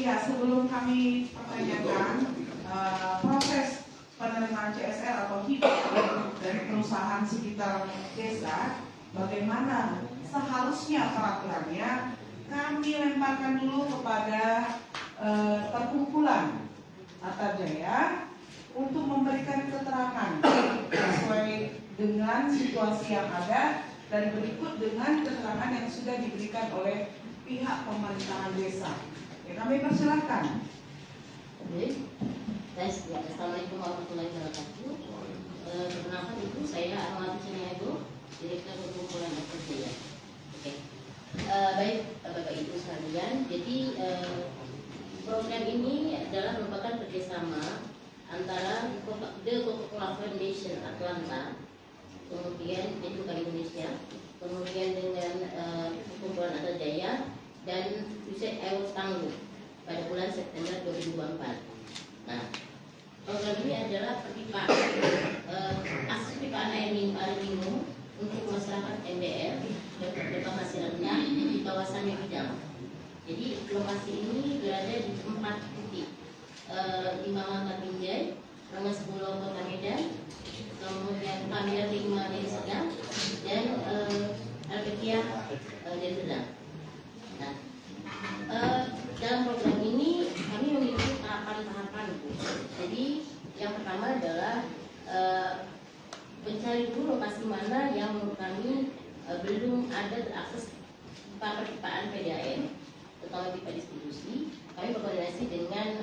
Ya, sebelum kami pertanyakan proses penerimaan CSR atau hibah dari perusahaan sekitar desa, bagaimana seharusnya peraturannya, kami lemparkan dulu kepada perkumpulan Attajaya untuk memberikan keterangan sesuai dengan situasi yang ada dan berikut dengan keterangan yang sudah diberikan oleh pihak pemerintahan desa. Ya, kami persilahkan. Assalamualaikum warahmatullahi wabarakatuh. Perkenalkan Ibu, saya Ahmad Ciniago, Direktur Perkumpulan Attajaya. Baik Bapak Ibu sekalian, jadi program ini adalah merupakan kerjasama antara The Coca-Cola Foundation Atlanta, kemudian Edukan Indonesia, kemudian dengan Perkumpulan Attajaya dan UCED Ewo Tangguh pada bulan September 2024. Nah, program ini adalah perpipaan akses perpipaan air minum untuk masyarakat MDR yang berpenghasilan rendah di kawasan Bidang. Jadi lokasi ini berada di 4 titik, di Mangga Binjai, Rengas Pulau Kota Medan, kemudian Kamil 5 Deli Sedang, dan Al-Bekiah Deli Sedang. Nah, dalam program ini kami memiliki tahapan-tahapan. Jadi yang pertama adalah mencari dulu lokasi mana yang menurut kami belum ada terakses perpipaan PDAM, terutama pipa distribusi. Kami berkoordinasi dengan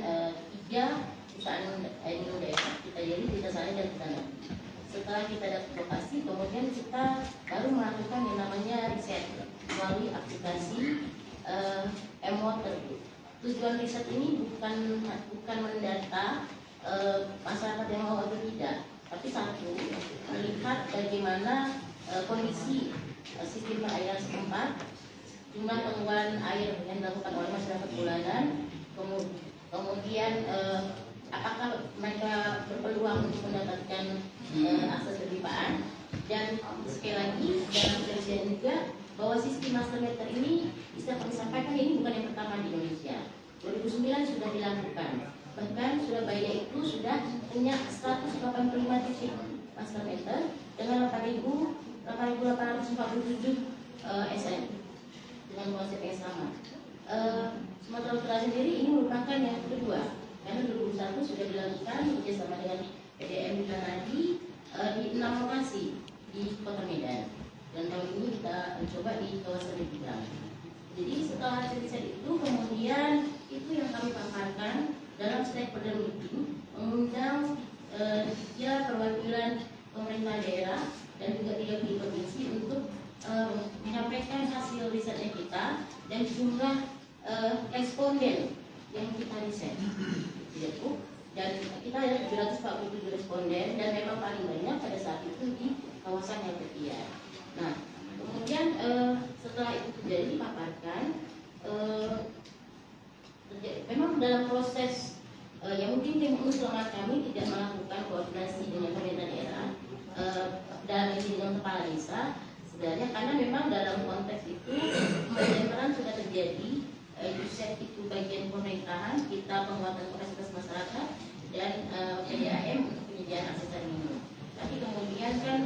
3 perusahaan air minum daerah, kita jadi kita sana dan kita nanti. Setelah kita dapat lokasi, kemudian kita baru melakukan yang namanya riset melalui aplikasi M-Water. Tujuan riset ini bukan mendata masyarakat yang mau atau tidak, tapi satu, melihat bagaimana kondisi sistem perairan setempat, jumlah pengeluaran air yang dilakukan oleh masyarakat bulanan, kemudian apakah mereka berpeluang untuk mendapatkan akses perpipaan, dan sekali lagi dalam penelitian juga bahwa sistem master meter ini bisa kami sampaikan ini bukan yang pertama di Indonesia. 2009 sudah dilakukan, bahkan Surabaya itu sudah punya 185 titik master meter dengan 8.847 SN dengan konsep yang sama. Sumatera Utara sendiri ini merupakan yang kedua, karena 2001 sudah dilakukan bekerjasama dengan PDM di Kanadi di 6 lokasi di Kota Medan, dan tahun ini kita mencoba di kawasan Bidang. Jadi setelah hasil riset itu, kemudian itu yang kami paparkan dalam stakeholder meeting, mengundang 3 perwakilan pemerintah daerah dan juga 3 provinsi untuk menyampaikan hasil risetnya kita dan jumlah responden yang kita riset. Dan kita ada 747 responden dan memang paling banyak pada saat itu di kawasan yang tertiar. Nah, kemudian setelah itu terjadi dipaparkan, memang dalam proses yang mungkin tim usulan kami tidak melakukan koordinasi dengan pemerintah daerah dalam ini dengan kepala desa sebenarnya, karena memang dalam konteks itu pembelajaran sudah terjadi. UCED itu bagian pemerintahan, kita penguatan kapasitas masyarakat, dan PDAM untuk penyediaan akses air minum. Tapi kemudian kan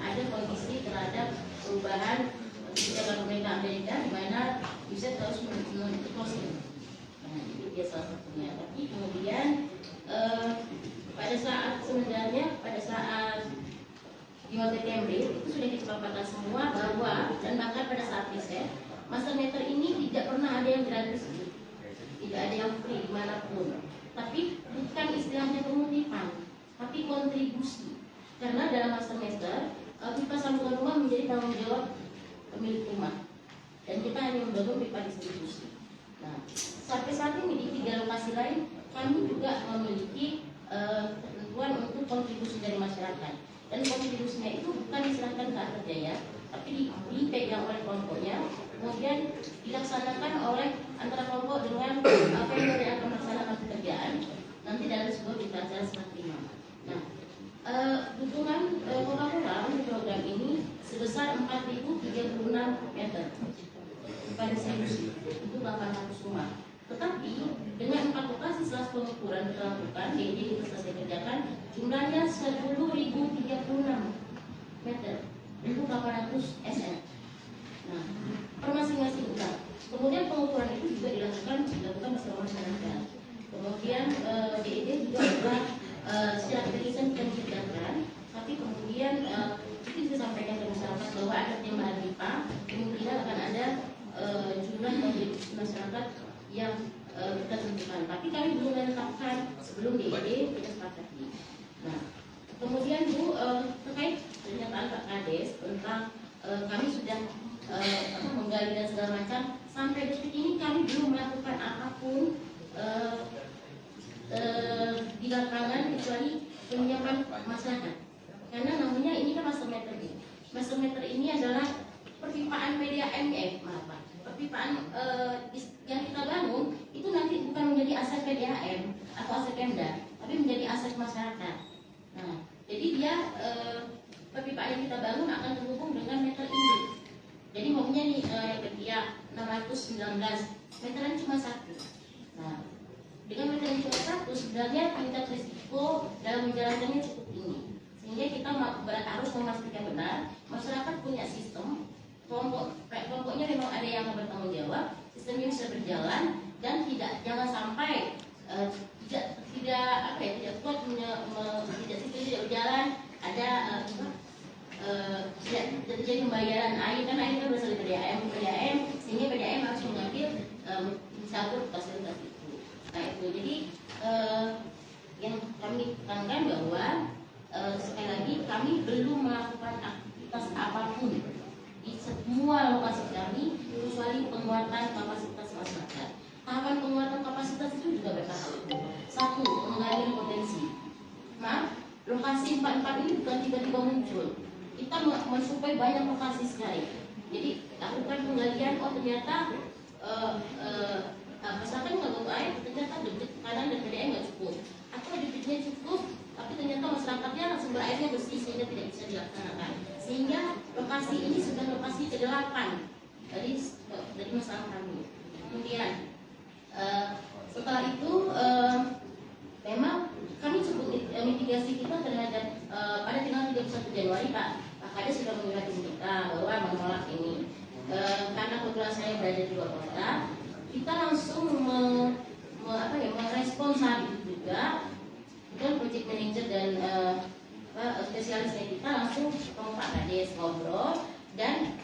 ada kondisi terhadap perubahan kebijakan pemerintah Amerika di mana UCED harus menutup closing. Nah, itu dia salah satunya. Tapi kemudian pada saat 5 September itu sudah disepakati semua bahwa, dan bahkan pada saat riset, master meter ini tidak pernah ada yang gratis, tidak ada yang free dimanapun. Tapi bukan istilahnya pengutipan, tapi kontribusi. Karena dalam master meter, pipa sambungan rumah menjadi tanggung jawab pemilik rumah, dan kita hanya membangun pipa distribusi. Nah, sampai saat ini di 3 lokasi lain kami juga memiliki ketentuan untuk kontribusi dari masyarakat, dan kontribusinya itu bukan diserahkan ke Attajaya, tapi dipegang oleh kelompoknya, kemudian dilaksanakan oleh antara kelompok dengan vendor yang akan melaksanakan pekerjaan nanti dalam sebuah acara serah terima. Nah, dukungan Coca-Cola untuk program ini sebesar 4.036 meter pada distribusi itu 800 rumah. Tetapi pengukuran kita lakukan, jadi kita selesai kerjakan, jumlahnya 10.036 meter, 1.800 sm. Nah, per masing-masing utang. Kemudian pengukuran itu juga dilakukan bersama masyarakat. Kemudian DED juga telah secara ketegasan kita dikerjakan, tapi kemudian itu disampaikan ke masyarakat bahwa ada penambahan pipa, kemungkinan akan ada jumlah kontribusi masyarakat yang kita tentukan. Tapi kami belum menetapkan sebelum DED kita sepakati. Nah, kemudian Bu terkait pernyataan Pak Kades tentang kami sudah menggali dan segala macam, sampai detik ini kami belum melakukan apapun di lapangan kecuali penyiapan masyarakat. Karena namanya ini kan master meter ini. Master meter ini adalah perpipaan PDAM, perpipaan yang kita bangun itu nanti bukan menjadi aset PDAM atau aset Pemda, tapi menjadi aset masyarakat. Nah, jadi dia perpipaan yang kita bangun akan terhubung dengan meter ini. Jadi maunya nih yang ketiak 619 meteran cuma satu. Nah, dengan meteran cuma satu sebenarnya tingkat risiko dalam menjalankannya cukup tinggi. Sehingga kita harus memastikan benar masyarakat punya sistem, kelompoknya memang ada yang bertanggung jawab, sistemnya bisa berjalan dan jangan sampai tidak kuat tidak berjalan, ada tidak terjadi pembayaran air, karena air kan berasal dari PDAM, sehingga PDAM harus mengambil mencampur fasilitas itu. Nah itu jadi yang kami tekankan bahwa sekali lagi kami belum melakukan aktivitas apapun di semua lokasi kami kecuali penguatan kapasitas masyarakat. Tahapan penguatan kapasitas itu juga bertahap. Satu, penggalian potensi. Maaf, lokasi 44 ini bukan tiba-tiba muncul. Kita mensuplai banyak lokasi sekali. Jadi lakukan penggalian, oh ternyata masyarakat nggak butuh air, ternyata debit kanan dan PDAM nggak cukup. Atau debitnya cukup, tapi ternyata masyarakatnya sumber airnya bersih sehingga tidak bisa dilaksanakan. Sehingga lokasi ini sudah lokasi ke-8 dari masalah kami. Kemudian setelah itu memang kami cukup mitigasi kita terhadap pada tanggal 31 Januari Pak Kades sudah mengingatkan kita bahwa menolak ini karena kebetulan saya berada di luar kota, kita langsung merespons saat itu juga dengan project manager dan spesialisnya kita langsung ketemu Pak Kades ngobrol dan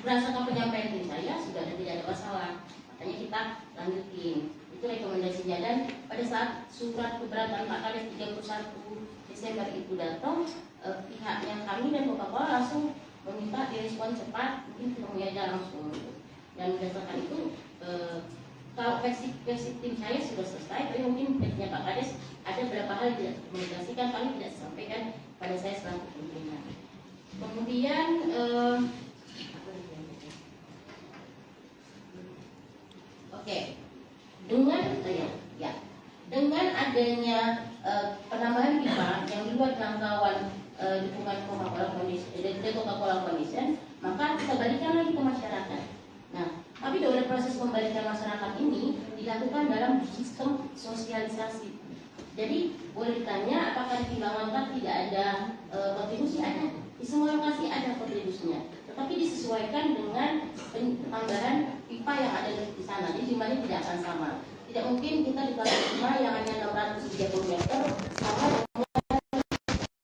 berdasarkan penyampaian dari saya sudah tidak ada masalah, makanya kita lanjutin itu rekomendasinya. Dan pada saat surat keberatan Pak Kades 31 Desember itu datang, pihaknya kami dan Coca-Cola langsung meminta direspon cepat, mungkin ketemunya aja langsung. Dan berdasarkan itu kalau versi tim saya sudah selesai, tapi mungkin versinya Pak Kades ada beberapa hal yang tidak dikomunikasikan, kami tidak sampaikan pada saya selaku pimpinan. Kemudian dengan adanya penambahan pipa yang di luar jangkauan dukungan Coca-Cola Foundation, maka kita balikan lagi ke masyarakat. Nah, tapi dalam proses pembalikan masyarakat ini dilakukan dalam sistem sosialisasi. Jadi boleh ditanya apakah di Bangka tidak ada kontribusi? Ada. Di semua lokasi ada kontribusinya, tetapi disesuaikan dengan tambahan pipa yang ada di sana. Jadi jumlahnya tidak akan sama. Tidak mungkin kita di kelas 5 yang hanya 630 meter